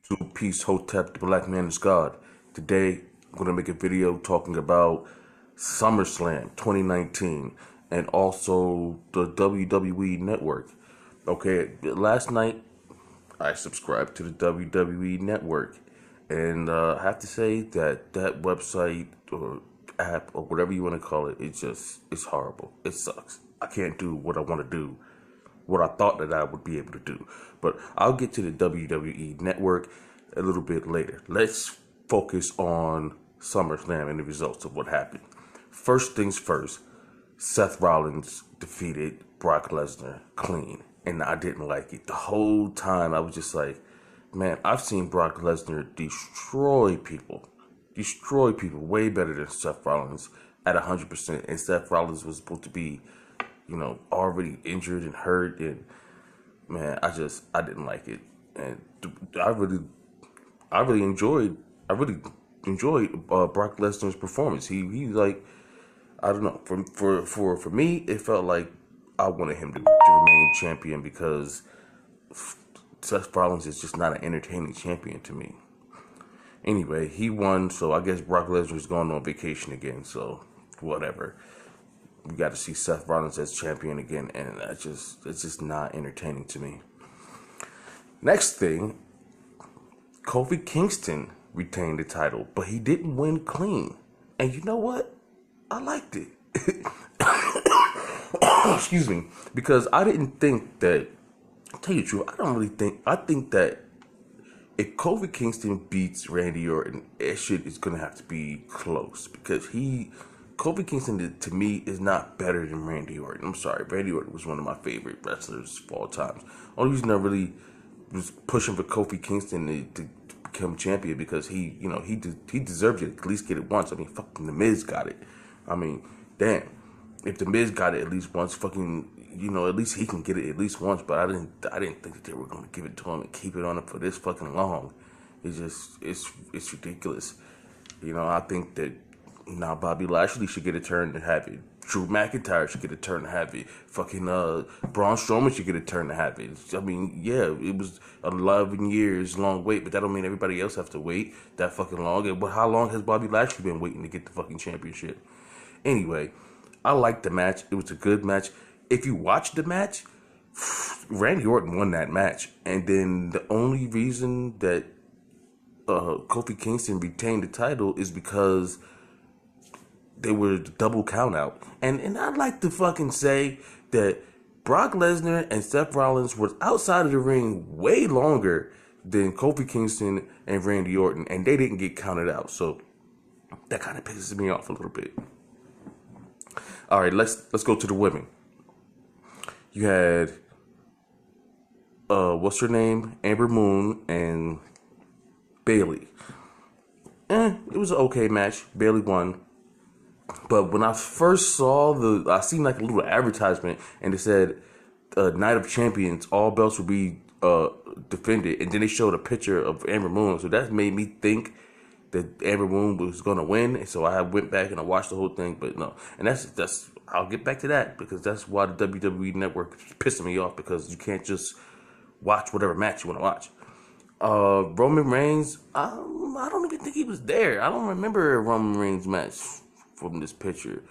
to Peace Hotep, the Black Man is God. Today, I'm going to make a video talking about Summerslam 2019 and also the WWE Network. Okay, last night I subscribed to the WWE Network, and I have to say that that website or app or whatever you want to call it, it's horrible. It sucks. I can't do what I want to do, what I thought that I would be able to do. But I'll get to the WWE Network a little bit later. Let's focus on SummerSlam and the results of what happened. First things first, Seth Rollins defeated Brock Lesnar clean, and I didn't like it. The whole time I was just like, man, I've seen Brock Lesnar destroy people way better than Seth Rollins at 100%. And Seth Rollins was supposed to be, already injured and hurt, and man, I didn't like it, and I really enjoyed Brock Lesnar's performance. He like, I don't know, for me, it felt like I wanted him to remain champion because Seth Rollins is just not an entertaining champion to me. Anyway, he won, so I guess Brock Lesnar's going on vacation again, so whatever. We got to see Seth Rollins as champion again, and it's just not entertaining to me. Next thing, Kofi Kingston retained the title, but he didn't win clean. And you know what? I liked it. Excuse me. Because I didn't think that, to tell you the truth, I think that if Kofi Kingston beats Randy Orton, that shit is going to have to be close. Because Kofi Kingston, to me, is not better than Randy Orton. I'm sorry. Randy Orton was one of my favorite wrestlers of all time. Only reason I really was pushing for Kofi Kingston to become champion because he deserved it. At least get it once. I mean, fucking The Miz got it. I mean, damn. If The Miz got it at least once, at least he can get it at least once. But I didn't think that they were going to give it to him and keep it on him for this fucking long. It's ridiculous. I think that now Bobby Lashley should get a turn to have it. Drew McIntyre should get a turn to have it. Fucking Braun Strowman should get a turn to have it. I mean, yeah, it was 11 years long wait, but that don't mean everybody else have to wait that fucking long. But how long has Bobby Lashley been waiting to get the fucking championship? Anyway, I liked the match. It was a good match. If you watch the match, Randy Orton won that match. And then the only reason that Kofi Kingston retained the title is because they were double count out. And I'd like to fucking say that Brock Lesnar and Seth Rollins was outside of the ring way longer than Kofi Kingston and Randy Orton, and they didn't get counted out. So that kind of pisses me off a little bit. All right, let's go to the women. You had what's her name? Amber Moon and Bayley. It was an okay match. Bayley won. But when I first saw I seen like a little advertisement and it said Night of Champions, all belts will be defended, and then they showed a picture of Amber Moon, so that made me think that Amber Moon was gonna win, and so I went back and I watched the whole thing, but no. And that's I'll get back to that because that's why the WWE Network is pissing me off, because you can't just watch whatever match you want to watch. Roman Reigns, I don't even think he was there. I don't remember a Roman Reigns match from this picture.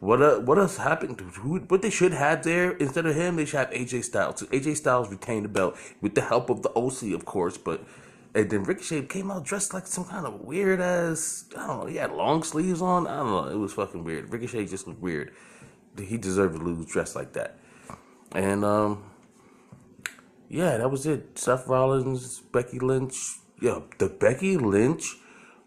What else happened? What they should have there instead of him, they should have AJ Styles. So AJ Styles retained the belt with the help of the OC, of course, and then Ricochet came out dressed like some kind of weird ass, I don't know, he had long sleeves on. I don't know, it was fucking weird. Ricochet just looked weird. He deserved to lose dressed like that. And yeah, that was it. Seth Rollins, Becky Lynch. Yeah, the Becky Lynch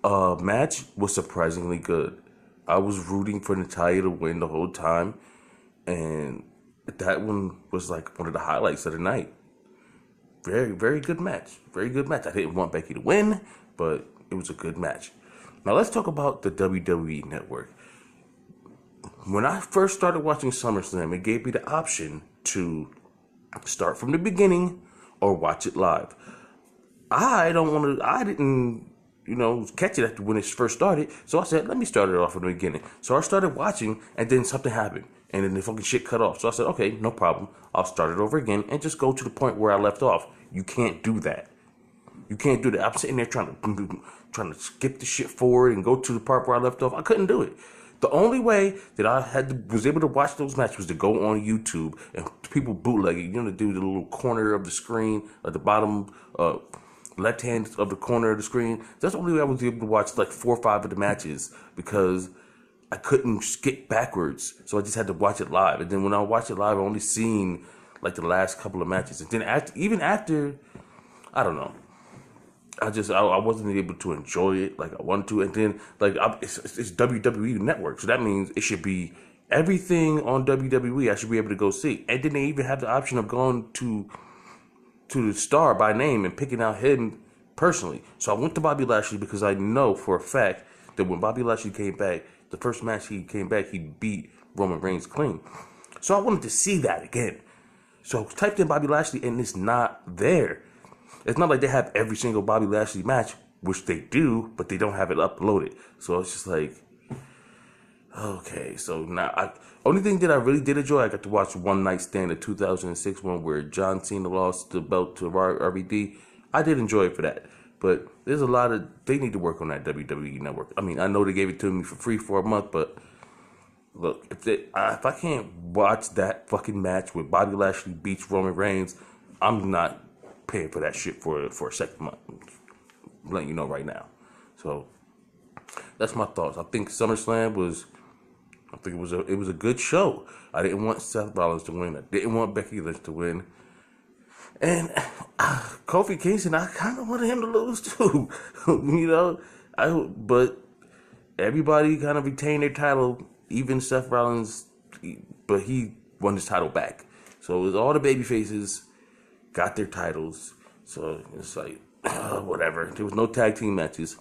match was surprisingly good. I was rooting for Natalya to win the whole time, and that one was like one of the highlights of the night. Very, very good match. Very good match. I didn't want Becky to win, but it was a good match. Now let's talk about the WWE Network. When I first started watching SummerSlam, it gave me the option to start from the beginning or watch it live. I didn't catch it when it first started. So I said, let me start it off from the beginning. So I started watching, and then something happened. And then the fucking shit cut off. So I said, okay, no problem. I'll start it over again and just go to the point where I left off. You can't do that. You can't do that. I'm sitting there trying to skip the shit forward and go to the part where I left off. I couldn't do it. The only way that was able to watch those matches was to go on YouTube and people bootleg it. You know, to do the little corner of the screen at the bottom left hand of the corner of the screen. That's the only way I was able to watch like 4 or 5 of the matches because I couldn't skip backwards. So I just had to watch it live. And then when I watched it live, I only seen like the last couple of matches. And then after, I don't know. I wasn't able to enjoy it like I wanted to. And then it's WWE Network. So that means it should be everything on WWE I should be able to go see. And then they even have the option of going to the star by name and picking out him personally. So I went to Bobby Lashley because I know for a fact that when Bobby Lashley came back, the first match he came back, he beat Roman Reigns clean. So I wanted to see that again. So I typed in Bobby Lashley and it's not there. It's not like they have every single Bobby Lashley match, which they do, but they don't have it uploaded. So it's just like, okay. So now, only thing that I really did enjoy, I got to watch One Night Stand, the 2006 one where John Cena lost the belt to RVD. I did enjoy it for that. But there's a lot of, they need to work on that WWE Network. I mean, I know they gave it to me for free for a month, but look, if I can't watch that fucking match where Bobby Lashley beats Roman Reigns, I'm not paying for that shit for a second month. I'm letting you know right now. So that's my thoughts. I think SummerSlam it was a good show. I didn't want Seth Rollins to win. I didn't want Becky Lynch to win. And Kofi Kingston, I kind of wanted him to lose too. You know, but everybody kind of retained their title. Even Seth Rollins, but he won his title back. So it was all the baby faces got their titles. So it's like, whatever. There was no tag team matches.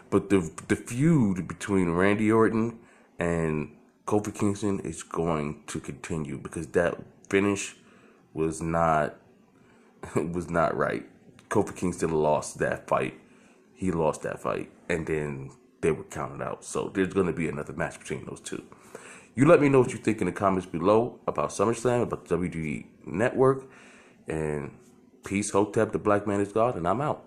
But the feud between Randy Orton and Kofi Kingston is going to continue because that finish was not right. Kofi Kingston lost that fight. He lost that fight. And then they were counted out. So there's going to be another match between those two. You let me know what you think in the comments below about SummerSlam, about the WWE Network. And peace, Hotep, the Black Man is God, and I'm out.